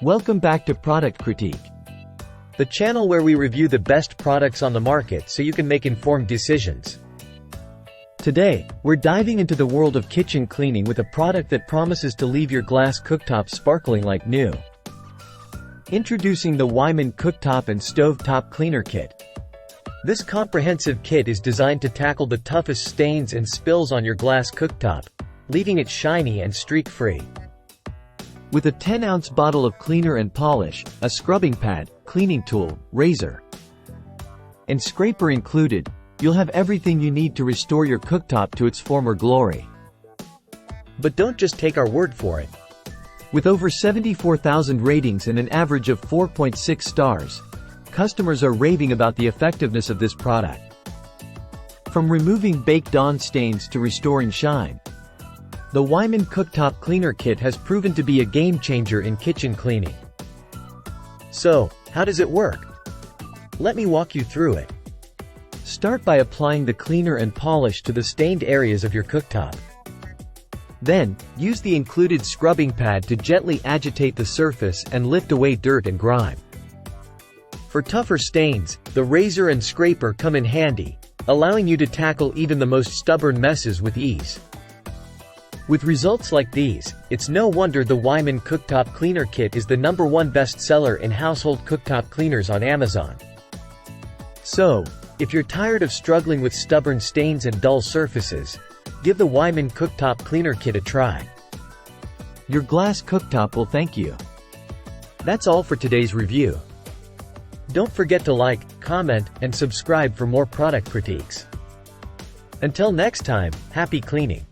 Welcome back to Product Critique, the channel where we review the best products on the market so you can make informed decisions. Today, we're diving into the world of kitchen cleaning with a product that promises to leave your glass cooktop sparkling like new. Introducing the Weiman Cooktop and Stovetop Cleaner Kit. This comprehensive kit is designed to tackle the toughest stains and spills on your glass cooktop, leaving it shiny and streak-free. With a 10-ounce bottle of cleaner and polish, a scrubbing pad, cleaning tool, razor, and scraper included, you'll have everything you need to restore your cooktop to its former glory. But don't just take our word for it. With over 74,000 ratings and an average of 4.6 stars, customers are raving about the effectiveness of this product. From removing baked-on stains to restoring shine, the Weiman Cooktop Cleaner Kit has proven to be a game-changer in kitchen cleaning. So, how does it work? Let me walk you through it. Start by applying the cleaner and polish to the stained areas of your cooktop. Then, use the included scrubbing pad to gently agitate the surface and lift away dirt and grime. For tougher stains, the razor and scraper come in handy, allowing you to tackle even the most stubborn messes with ease. With results like these, it's no wonder the Weiman Cooktop Cleaner Kit is the #1 bestseller in household cooktop cleaners on Amazon. So, if you're tired of struggling with stubborn stains and dull surfaces, give the Weiman Cooktop Cleaner Kit a try. Your glass cooktop will thank you. That's all for today's review. Don't forget to like, comment, and subscribe for more product critiques. Until next time, happy cleaning!